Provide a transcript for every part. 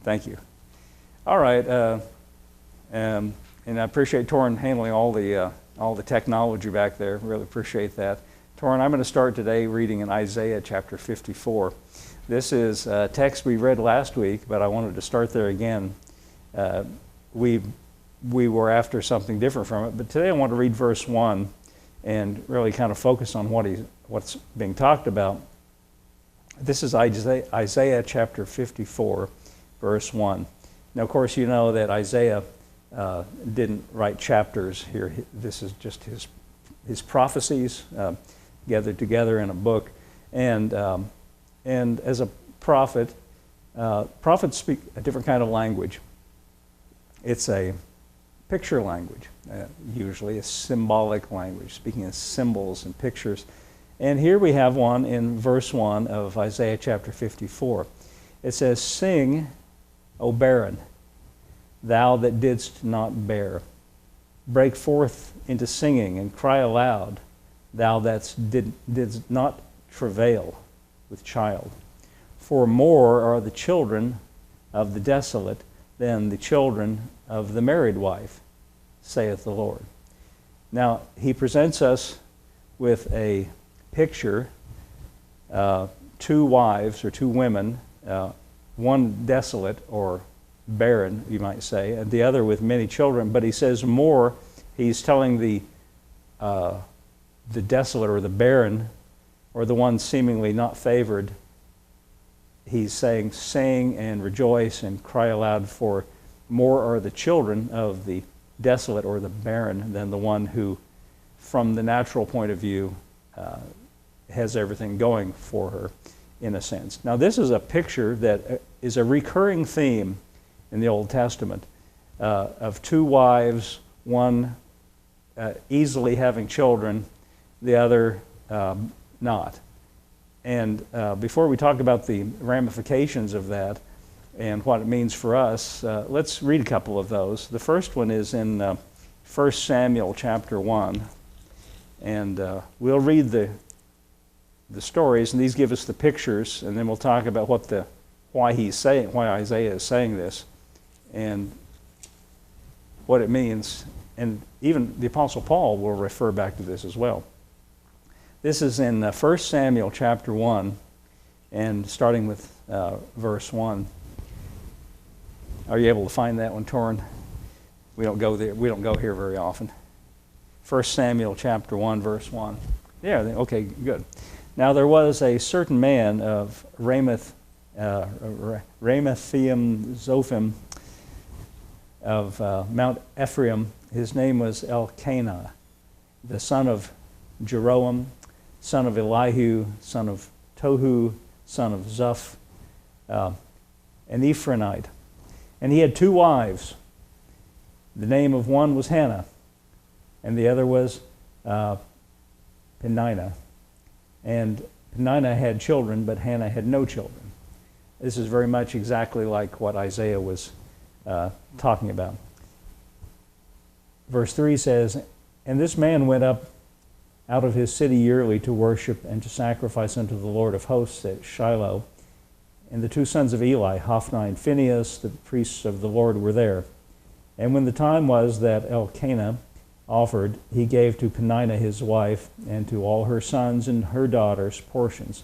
Thank you. All right, and I appreciate Torrin handling all the technology back there. Really appreciate that. Torrin, I'm going to start today reading in Isaiah chapter 54. This is a text we read last week, but I wanted to start there again. We were after something different from it, but today I want to read verse 1 and really kind of focus on what's being talked about. This is Isaiah chapter 54, verse 1. Now, of course, you know that Isaiah didn't write chapters here. This is just his prophecies gathered together in a book. And as a prophet, prophets speak a different kind of language. It's a picture language, usually a symbolic language, speaking in symbols and pictures. And here we have one in verse 1 of Isaiah chapter 54. It says, "Sing, O barren, thou that didst not bear. Break forth into singing and cry aloud, thou that didst not travail with child. For more are the children of the desolate than the children of the married wife, saith the Lord." Now, he presents us with a picture, two wives or two women, one desolate or barren, you might say, and the other with many children. But he says more. He's telling the desolate or the barren, or the one seemingly not favored. He's saying, "Sing and rejoice and cry aloud, for more are the children of the desolate or the barren than the one who, from the natural point of view, has everything going for her, in a sense." Now, this is a picture that is a recurring theme in the Old Testament of two wives, one easily having children, the other not. And before we talk about the ramifications of that and what it means for us, let's read a couple of those. The first one is in 1 Samuel chapter 1, and we'll read the stories, and these give us the pictures, and then we'll talk about why Isaiah is saying this, and what it means. And even the Apostle Paul will refer back to this as well. This is in 1 Samuel chapter 1, and starting with verse 1. Are you able to find that one, Torrin? We don't go there. We don't go here very often. 1 Samuel chapter 1, verse 1. Yeah, okay, good. "Now there was a certain man of Ramathaim Zophim of Mount Ephraim. His name was Elkanah, the son of Jeroham, son of Elihu, son of Tohu, son of Zuph, an Ephraimite. And he had two wives. The name of one was Hannah, and the other was Peninnah. And Peninnah had children, but Hannah had no children." This is very much exactly like what Isaiah was talking about. Verse 3 says, "And this man went up out of his city yearly to worship and to sacrifice unto the Lord of hosts at Shiloh. And the two sons of Eli, Hophni and Phinehas, the priests of the Lord, were there. And when the time was that Elkanah offered, he gave to Peninnah his wife, and to all her sons and her daughters portions.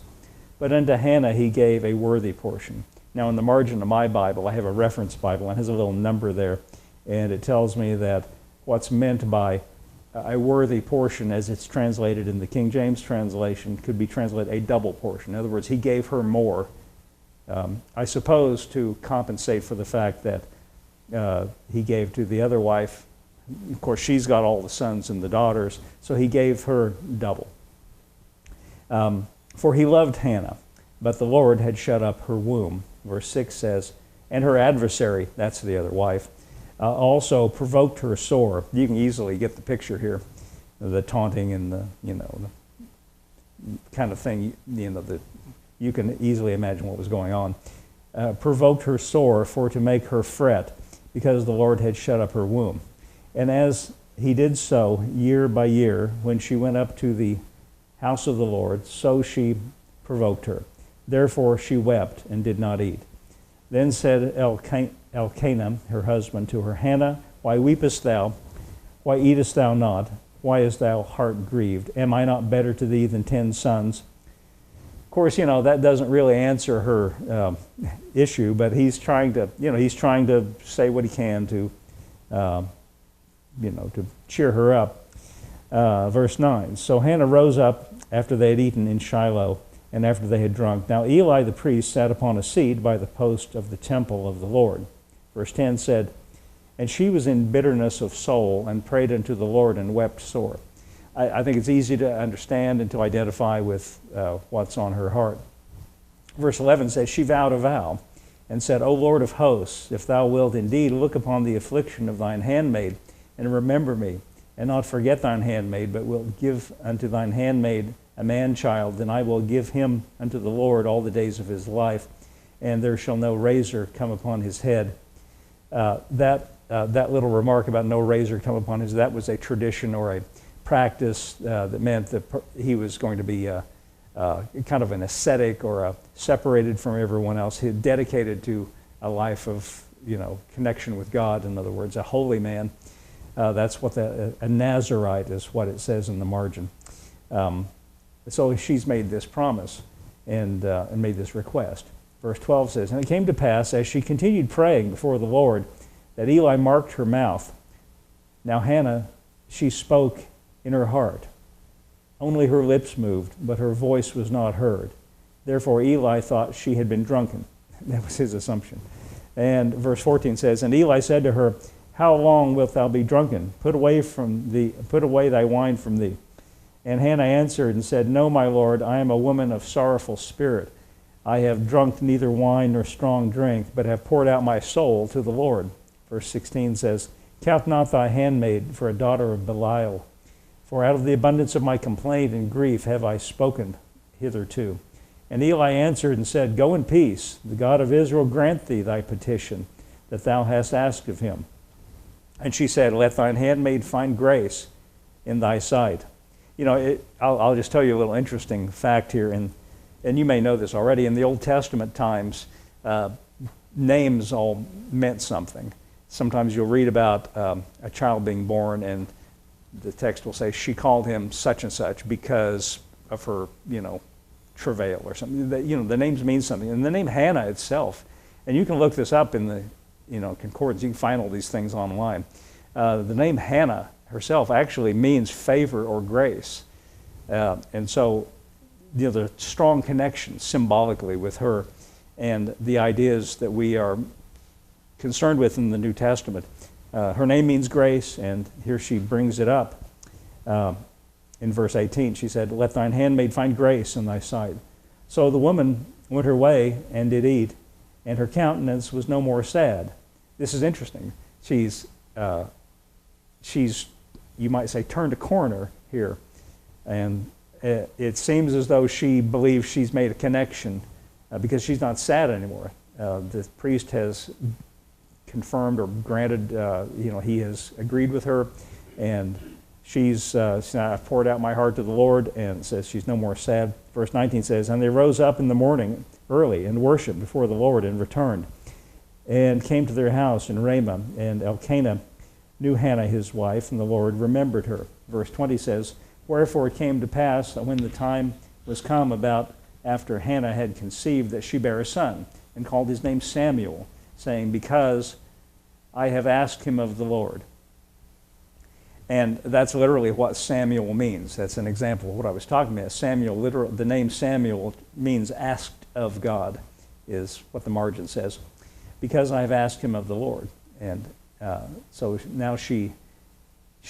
But unto Hannah he gave a worthy portion." Now, in the margin of my Bible, I have a reference Bible, and it has a little number there, and it tells me that what's meant by a worthy portion, as it's translated in the King James translation, could be translated a double portion. In other words, he gave her more, I suppose to compensate for the fact that he gave to the other wife. Of course, she's got all the sons and the daughters, so he gave her double. "For he loved Hannah, but the Lord had shut up her womb." Verse 6 says, "And her adversary," that's the other wife, "also provoked her sore." You can easily get the picture here, the taunting and the kind of thing, you can easily imagine what was going on. "Provoked her sore for to make her fret, because the Lord had shut up her womb. And as he did so year by year, when she went up to the house of the Lord, so she provoked her. Therefore she wept and did not eat. Then said Elkanah, her husband, to her, Hannah, why weepest thou? Why eatest thou not? Why is thy heart grieved? Am I not better to thee than 10 sons? Of course, that doesn't really answer her issue, but he's trying to say what he can to, to cheer her up. Verse 9, so Hannah rose up after they had eaten in Shiloh, and after they had drunk. Now Eli the priest sat upon a seat by the post of the temple of the Lord. Verse 10 said, and she was in bitterness of soul, and prayed unto the Lord, and wept sore. I think it's easy to understand and to identify with what's on her heart. Verse 11 says, she vowed a vow, and said, O Lord of hosts, if thou wilt indeed look upon the affliction of thine handmaid, and remember me, and not forget thine handmaid, but wilt give unto thine handmaid a man-child, then I will give him unto the Lord all the days of his life, and there shall no razor come upon his head. That little remark about no razor come upon his, that was a tradition or a practice that meant that he was going to be kind of an ascetic or separated from everyone else, dedicated to a life of connection with God. In other words, a holy man. That's what a Nazirite is, what it says in the margin. So she's made this promise and made this request. Verse 12 says, and it came to pass, as she continued praying before the Lord, that Eli marked her mouth. Now Hannah, she spoke in her heart. Only her lips moved, but her voice was not heard. Therefore Eli thought she had been drunken. That was his assumption. And verse 14 says, and Eli said to her, how long wilt thou be drunken? Put away thy wine from thee. And Hannah answered and said, no, my Lord, I am a woman of sorrowful spirit. I have drunk neither wine nor strong drink, but have poured out my soul to the Lord. Verse 16 says, count not thy handmaid for a daughter of Belial, for out of the abundance of my complaint and grief have I spoken hitherto. And Eli answered and said, go in peace. The God of Israel grant thee thy petition that thou hast asked of him. And she said, let thine handmaid find grace in thy sight. I'll just tell you a little interesting fact here, and you may know this already. In the Old Testament times, names all meant something. Sometimes you'll read about a child being born, and the text will say she called him such and such because of her, travail or something. The names mean something. And the name Hannah itself, and you can look this up in the concordance. You can find all these things online. The name Hannah herself actually means favor or grace. And so, the strong connection symbolically with her and the ideas that we are concerned with in the New Testament. Her name means grace, and here she brings it up. In verse 18, she said, let thine handmaid find grace in thy sight. So the woman went her way and did eat, and her countenance was no more sad. This is interesting. She's you might say, turned a corner here. And it seems as though she believes she's made a connection because she's not sad anymore. The priest has confirmed or granted, he has agreed with her, and she's I've poured out my heart to the Lord, and says she's no more sad. Verse 19 says, and they rose up in the morning early and worshiped before the Lord and returned and came to their house in Ramah, and Elkanah knew Hannah his wife, and the Lord remembered her. Verse 20 says, wherefore it came to pass that when the time was come about after Hannah had conceived, that she bare a son, and called his name Samuel, saying, because I have asked him of the Lord. And that's literally what Samuel means. That's an example of what I was talking about. Samuel, the name Samuel means asked of God, is what the margin says. Because I have asked him of the Lord. And so now she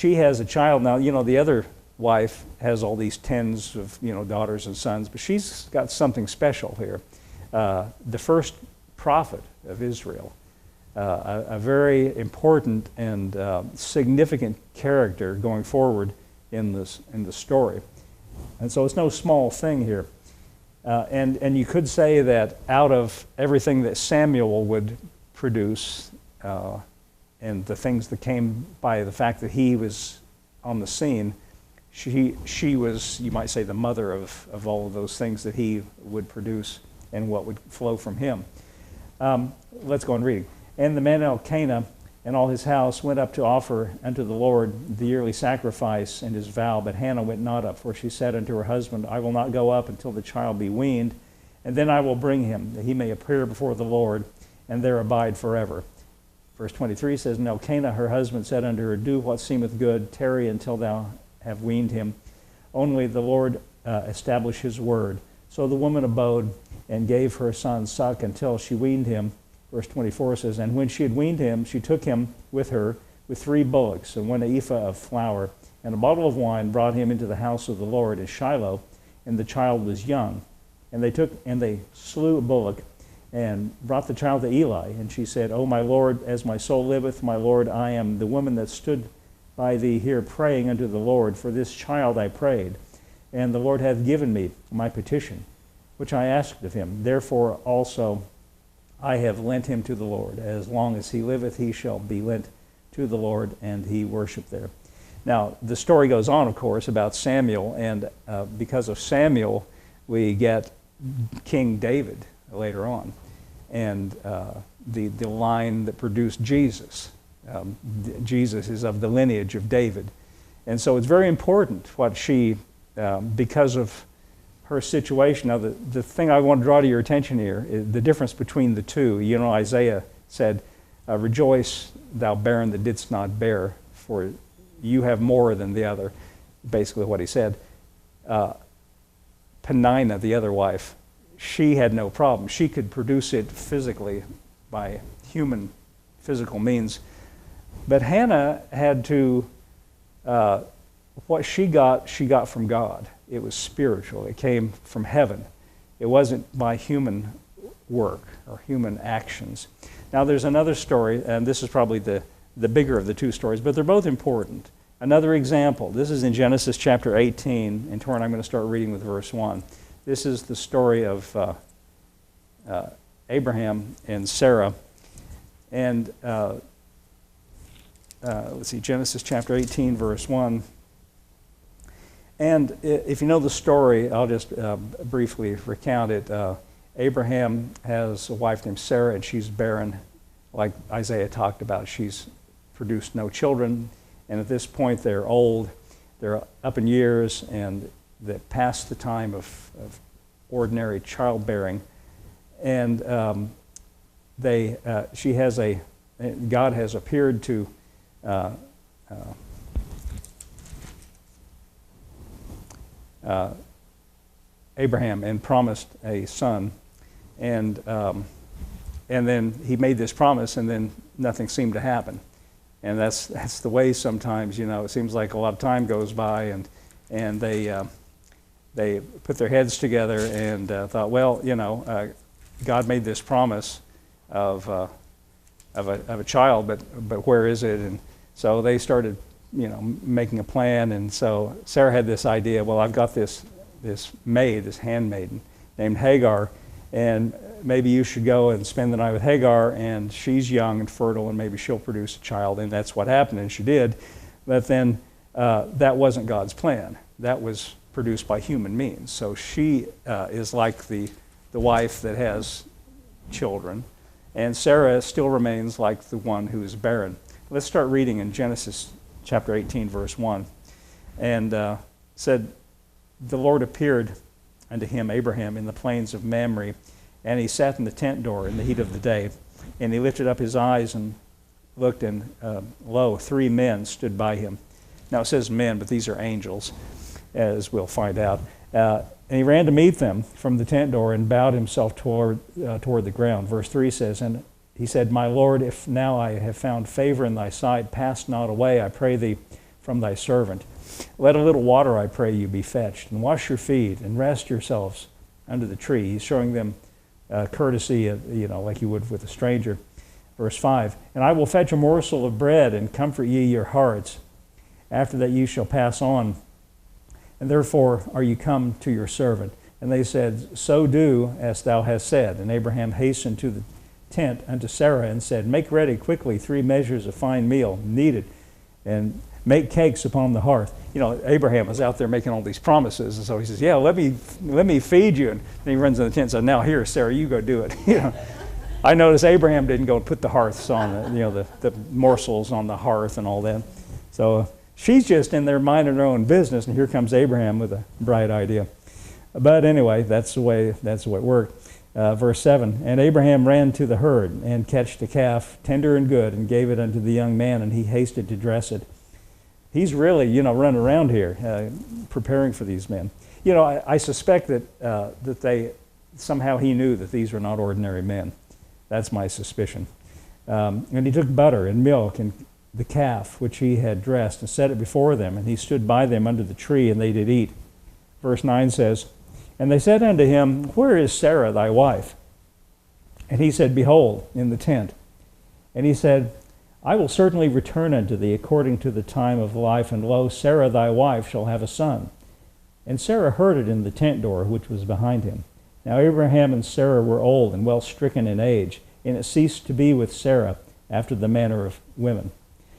has a child. Now, the other wife has all these tens of, daughters and sons, but she's got something special here. The first prophet of Israel, a very important and significant character going forward in the story. And so it's no small thing here. And you could say that out of everything that Samuel would produce, and the things that came by the fact that he was on the scene, she was, you might say, the mother of all of those things that he would produce and what would flow from him. Let's go on reading. And the man Elkanah and all his house went up to offer unto the Lord the yearly sacrifice and his vow, but Hannah went not up, for she said unto her husband, I will not go up until the child be weaned, and then I will bring him, that he may appear before the Lord, and there abide forever. Verse 23 says, And Elkanah her husband said unto her, Do what seemeth good, tarry until thou have weaned him. Only the Lord establish his word. So the woman abode and gave her son suck until she weaned him. Verse 24 says, And when she had weaned him, she took him with her with 3 bullocks and 1 ephah of flour and a bottle of wine, brought him into the house of the Lord at Shiloh, and the child was young. And they slew a bullock and brought the child to Eli. And she said, O my Lord, as my soul liveth, my Lord, I am the woman that stood by thee here praying unto the Lord. For this child I prayed, and the Lord hath given me my petition, which I asked of him. Therefore also I have lent him to the Lord. As long as he liveth, he shall be lent to the Lord. And he worshiped there. Now, the story goes on, of course, about Samuel. And because of Samuel, we get King David later on. And the line that produced Jesus. Jesus is of the lineage of David. And so it's very important what she, because of her situation. Now, the thing I want to draw to your attention here is the difference between the two. You know, Isaiah said, Rejoice, thou barren that didst not bear, for you have more than the other. Basically what he said. Peninnah, the other wife, she had no problem. She could produce it physically by human physical means. But Hannah had to, what she got from God. It was spiritual. It came from heaven. It wasn't by human work or human actions. Now there's another story, and this is probably the bigger of the two stories, but they're both important. Another example. This is in Genesis chapter 18, and Torrin, I'm going to start reading with verse 1. This is the story of Abraham and Sarah. And let's see, Genesis chapter 18, verse 1. And if you know the story, I'll just briefly recount it. Abraham has a wife named Sarah, and she's barren, like Isaiah talked about. She's produced no children, and at this point they're old, they're up in years, and they're past the time of ordinary childbearing. And God has appeared to Abraham and promised a son, and then he made this promise, and then nothing seemed to happen, and that's the way sometimes. You know, it seems like a lot of time goes by, and they put their heads together and thought, well, you know, God made this promise of a child, but where is it? And so they started, you know, making a plan. And so Sarah had this idea, well, I've got this maid, this handmaiden named Hagar, and maybe you should go and spend the night with Hagar, and she's young and fertile, and maybe she'll produce a child. And that's what happened, and she did. But then that wasn't God's plan. That was produced by human means. So she is like the wife that has children, and Sarah still remains like the one who is barren. Let's start reading in Genesis chapter 18, verse 1. And said, The Lord appeared unto him, Abraham, in the plains of Mamre, and he sat in the tent door in the heat of the day. And he lifted up his eyes and looked, and lo, 3 men stood by him. Now it says men, but these are angels, as we'll find out. And he ran to meet them from the tent door and bowed himself toward the ground. Verse 3 says, And he said, My Lord, if now I have found favor in thy sight, pass not away, I pray thee, from thy servant. Let a little water, I pray you, be fetched, and wash your feet, and rest yourselves under the tree. He's showing them courtesy, you know, like you would with a stranger. Verse 5, And I will fetch a morsel of bread, and comfort ye your hearts. After that ye shall pass on. And therefore are you come to your servant. And they said, So do as thou hast said. And Abraham hastened to the tent unto Sarah and said, Make ready quickly 3 measures of fine meal, knead it, and make cakes upon the hearth. You know, Abraham was out there making all these promises, and so he says, Yeah, let me feed you. And then he runs in the tent and says, Now here, Sarah, you go do it. You know, I noticed Abraham didn't go and put the hearths on, the morsels on the hearth and all that. So she's just in there minding her own business, and here comes Abraham with a bright idea. But anyway, that's the way it worked. Verse 7, and Abraham ran to the herd and catched a calf, tender and good, and gave it unto the young man, and he hasted to dress it. He's really, running around here, preparing for these men. I suspect that somehow he knew that these were not ordinary men. That's my suspicion. And he took butter and milk and the calf which he had dressed and set it before them, and he stood by them under the tree, and they did eat. Verse 9 says, and they said unto him, where is Sarah thy wife? And he said, behold, in the tent. And he said, I will certainly return unto thee according to the time of life, and lo, Sarah thy wife shall have a son. And Sarah heard it in the tent door which was behind him. Now Abraham and Sarah were old and well stricken in age, and it ceased to be with Sarah after the manner of women.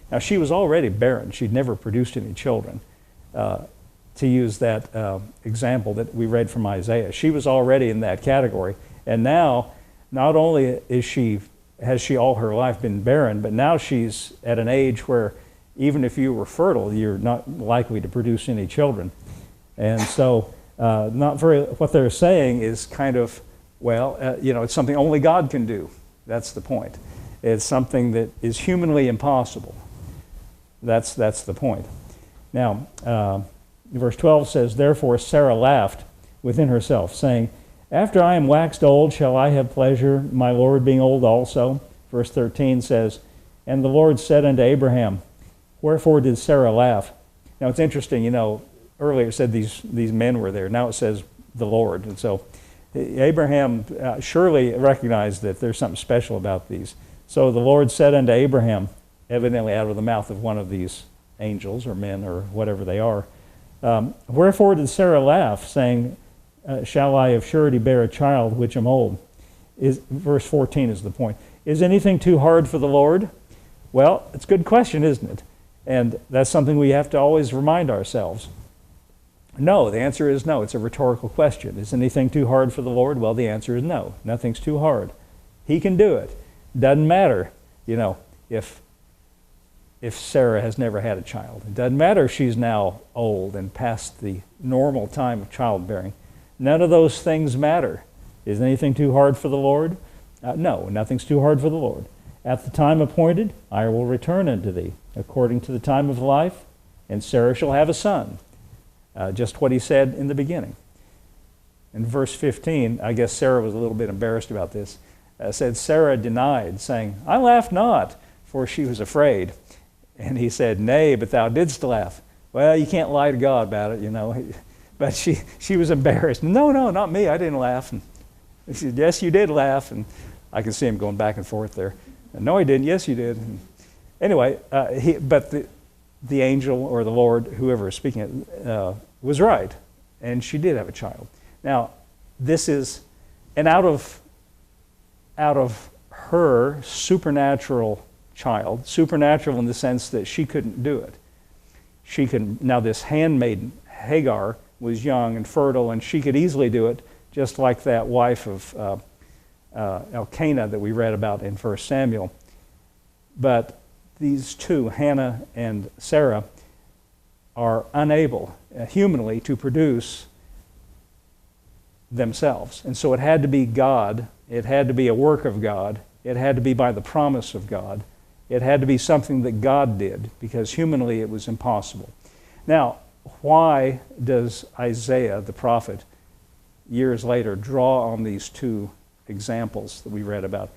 Now she was already barren. She'd never produced any children. To use that example that we read from Isaiah. She was already in that category. And now, not only has she all her life been barren, but now she's at an age where even if you were fertile, you're not likely to produce any children. And so what they're saying is kind of, it's something only God can do. That's the point. It's something that is humanly impossible. That's the point. Now, verse 12 says, therefore Sarah laughed within herself, saying, after I am waxed old, shall I have pleasure, my Lord being old also? Verse 13 says, and the Lord said unto Abraham, wherefore did Sarah laugh? Now it's interesting, earlier it said these men were there. Now it says the Lord. And so Abraham surely recognized that there's something special about these. So the Lord said unto Abraham, evidently out of the mouth of one of these angels or men or whatever they are, wherefore did Sarah laugh, saying, shall I of surety bear a child which am old? Verse 14 is the point. Is anything too hard for the Lord? Well, it's a good question, isn't it? And that's something we have to always remind ourselves. No, the answer is no. It's a rhetorical question. Is anything too hard for the Lord? Well, the answer is no. Nothing's too hard. He can do it. Doesn't matter, if Sarah has never had a child. It doesn't matter if she's now old and past the normal time of childbearing. None of those things matter. Is anything too hard for the Lord? No, nothing's too hard for the Lord. At the time appointed, I will return unto thee, according to the time of life, and Sarah shall have a son. Just what he said in the beginning. In verse 15, I guess Sarah was a little bit embarrassed about this, said, Sarah denied, saying, I laughed not, for she was afraid. And he said, nay, but thou didst laugh. Well, you can't lie to God about it, But she was embarrassed. No, not me. I didn't laugh. And he said, yes, you did laugh. And I can see him going back and forth there. And, no, he didn't. Yes, you did. And anyway, but the angel or the Lord, whoever is speaking it, was right. And she did have a child. Now, this is out of her supernatural child, supernatural in the sense that she couldn't do it. Now this handmaiden, Hagar, was young and fertile, and she could easily do it, just like that wife of Elkanah that we read about in 1 Samuel. But these two, Hannah and Sarah, are unable humanly to produce themselves. And so it had to be God. It had to be a work of God. It had to be by the promise of God. It had to be something that God did, because humanly it was impossible. Now, why does Isaiah, the prophet, years later draw on these two examples that we read about?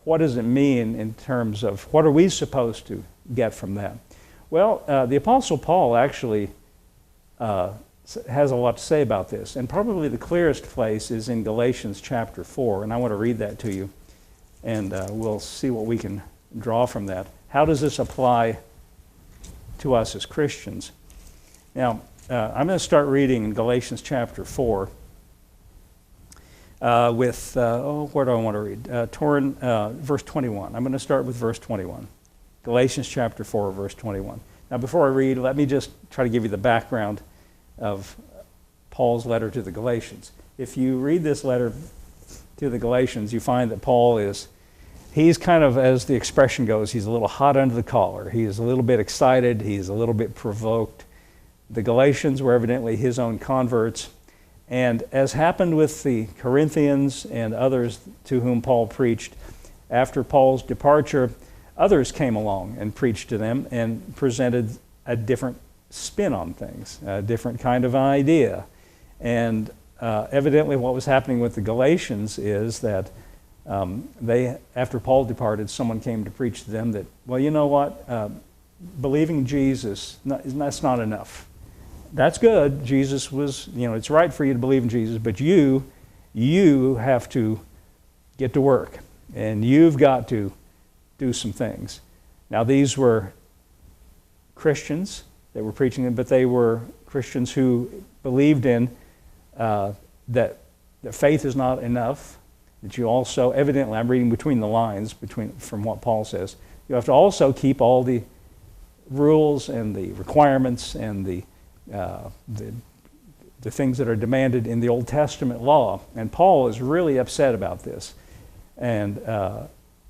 What does it mean in terms of what are we supposed to get from that? Well, the Apostle Paul actually has a lot to say about this, and probably the clearest place is in Galatians chapter 4, and I want to read that to you, and we'll see what we can draw from that. How does this apply to us as Christians? Now, I'm going to start reading in Galatians chapter 4 with, where do I want to read? Verse 21. I'm going to start with verse 21. Galatians chapter 4, verse 21. Now, before I read, let me just try to give you the background of Paul's letter to the Galatians. If you read this letter to the Galatians, you find that Paul he's kind of, as the expression goes, he's a little hot under the collar. He is a little bit excited. He's a little bit provoked. The Galatians were evidently his own converts. And as happened with the Corinthians and others to whom Paul preached, after Paul's departure, others came along and preached to them and presented a different spin on things, a different kind of idea. And evidently what was happening with the Galatians is that after Paul departed, someone came to preach to them that, well, you know what, believing Jesus, that's not enough. That's good. Jesus was, it's right for you to believe in Jesus, but you have to get to work, and you've got to do some things. Now, these were Christians that were preaching them, but they were Christians who believed in that faith is not enough, that you also, evidently, I'm reading between the lines from what Paul says, you have to also keep all the rules and the requirements and the things that are demanded in the Old Testament law. And Paul is really upset about this. And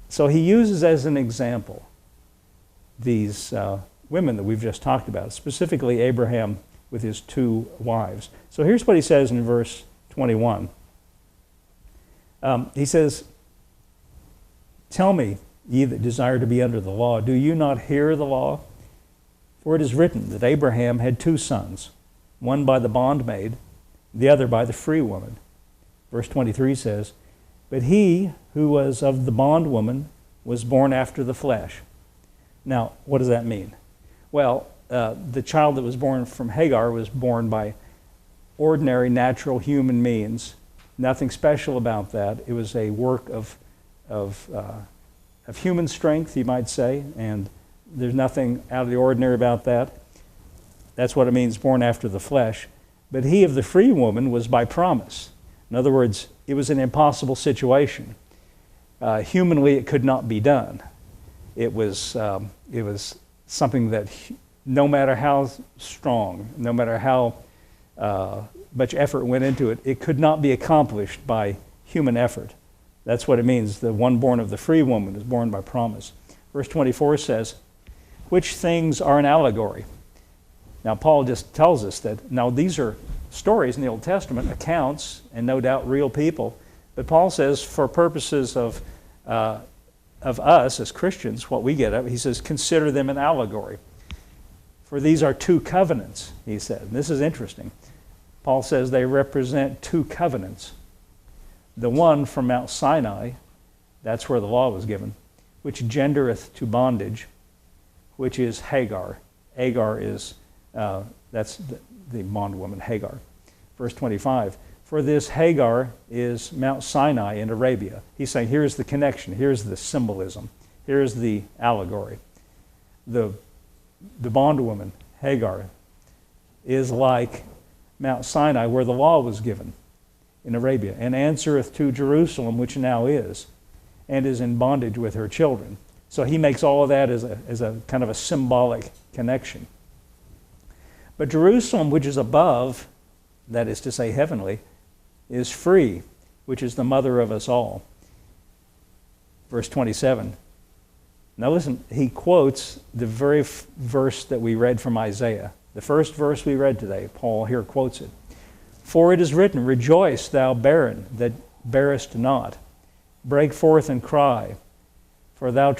so he uses as an example these women that we've just talked about, specifically Abraham with his 2 wives. So here's what he says in verse 21. He says, "Tell me, ye that desire to be under the law, do you not hear the law? For it is written that Abraham had 2 sons, one by the bondmaid, the other by the free woman." Verse 23 says, "But he who was of the bondwoman was born after the flesh." Now, what does that mean? Well, the child that was born from Hagar was born by ordinary, natural human means. Nothing special about that. It was a work of human strength, you might say, and there's nothing out of the ordinary about that. That's what it means, born after the flesh. But he of the free woman was by promise. In other words, it was an impossible situation. Humanly, it could not be done. It was something that no matter how strong, no matter how much effort went into it, it could not be accomplished by human effort. That's what it means. The one born of the free woman is born by promise. Verse 24 says, "Which things are an allegory?" Now, Paul just tells us that, now these are stories in the Old Testament, accounts, and no doubt real people. But Paul says, for purposes of us as Christians, what we get at, he says, consider them an allegory. For these are 2 covenants, he said. And this is interesting. Paul says they represent 2 covenants. The one from Mount Sinai, that's where the law was given, which gendereth to bondage, which is Hagar. Hagar is, that's the bondwoman, Hagar. Verse 25, "For this Hagar is Mount Sinai in Arabia." He's saying, here's the connection, here's the symbolism, here's the allegory. The bondwoman, Hagar, is like Mount Sinai where the law was given in Arabia, and answereth to Jerusalem, which now is, and is in bondage with her children. So he makes all of that as a kind of a symbolic connection. But Jerusalem, which is above, that is to say heavenly, is free, which is the mother of us all. Verse 27. Now listen, he quotes the very verse that we read from Isaiah. The first verse we read today, Paul here quotes it. "For it is written, Rejoice, thou barren that bearest not. Break forth and cry, for thou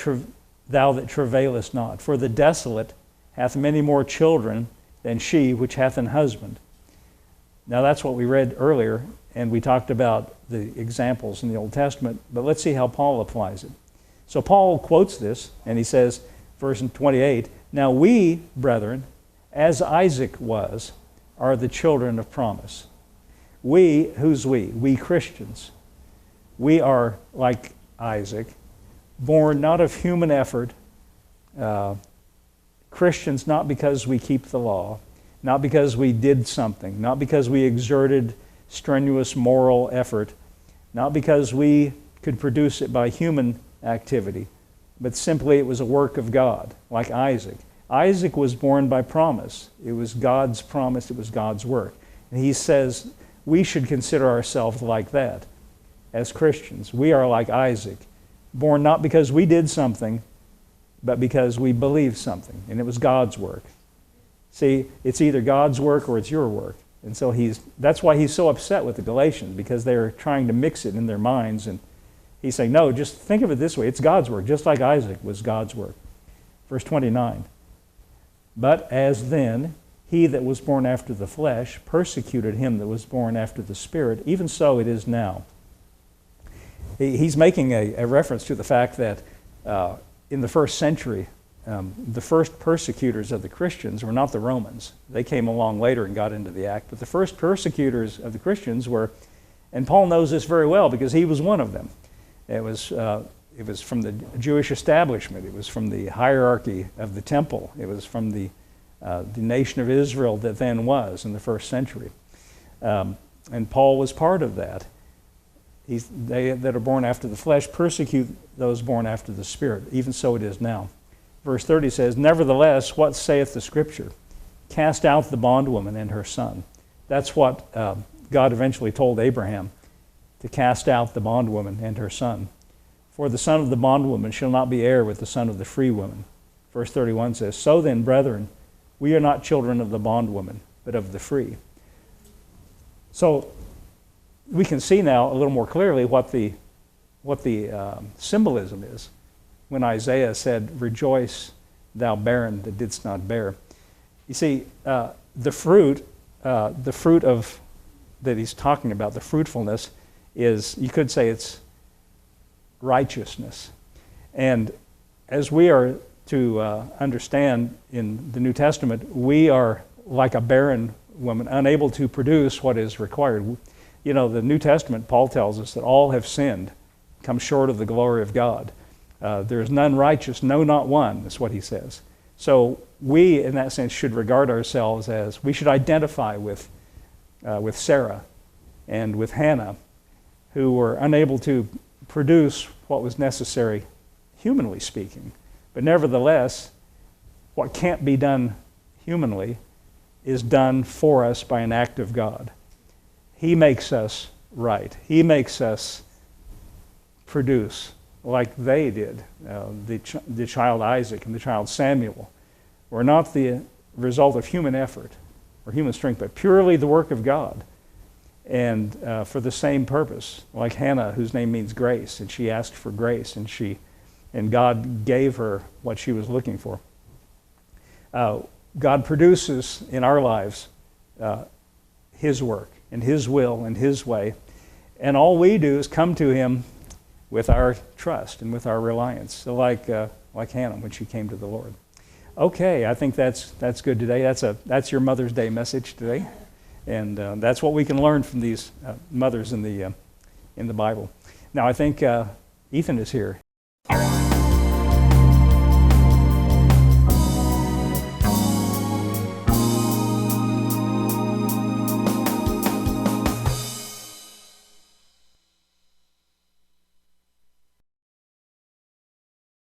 that travailest not. For the desolate hath many more children than she which hath an husband." Now that's what we read earlier, and we talked about the examples in the Old Testament, but let's see how Paul applies it. So Paul quotes this, and he says, verse 28, "Now we, brethren, as Isaac was, are the children of promise." We, who's we? We Christians. We are like Isaac, born not of human effort, Christians not because we keep the law, not because we did something, not because we exerted strenuous moral effort, not because we could produce it by human activity, but simply it was a work of God, like Isaac. Isaac was born by promise. It was God's promise, it was God's work. And he says we should consider ourselves like that. as Christians. We are like Isaac, born not because we did something, but because we believed something, and it was God's work. See, it's either God's work or it's your work. And so that's why he's so upset with the Galatians, because they're trying to mix it in their minds. And he's saying, no, just think of it this way. It's God's work, just like Isaac was God's work. Verse 29, but as then he that was born after the flesh persecuted him that was born after the Spirit, even so it is now. He's making a reference to the fact that in the first century, the first persecutors of the Christians were not the Romans. They came along later and got into the act. But the first persecutors of the Christians were, and Paul knows this very well because he was one of them. It was from the Jewish establishment. It was from the hierarchy of the temple. It was from the nation of Israel that then was in the first century. And Paul was part of that. They that are born after the flesh persecute those born after the Spirit. Even so it is now. Verse 30 says, nevertheless, what saith the Scripture? Cast out the bondwoman and her son. That's what God eventually told Abraham, to cast out the bondwoman and her son. For the son of the bondwoman shall not be heir with the son of the free woman. Verse 31 says, so then, brethren, we are not children of the bondwoman, but of the free. So we can see now a little more clearly what the symbolism is when Isaiah said, rejoice, thou barren that didst not bear. You see, the fruit of that he's talking about, the fruitfulness, is, you could say it's righteousness. And as we are to understand in the New Testament, we are like a barren woman, unable to produce what is required. You know, the New Testament, Paul tells us that all have sinned, come short of the glory of God. There is none righteous, no, not one, is what he says. So we, in that sense, should regard ourselves as, we should identify with Sarah and with Hannah, who were unable to produce what was necessary, humanly speaking. But nevertheless, what can't be done humanly is done for us by an act of God. He makes us right. He makes us produce like they did. The child Isaac and the child Samuel were not the result of human effort or human strength, but purely the work of God. And for the same purpose, like Hannah, whose name means grace, and she asked for grace, and God gave her what she was looking for. God produces in our lives His work and His will and His way, and all we do is come to Him with our trust and with our reliance, so like Hannah when she came to the Lord. Okay, I think that's good today. That's your Mother's Day message today, and that's what we can learn from these mothers in the Bible. Now I think Ethan is here.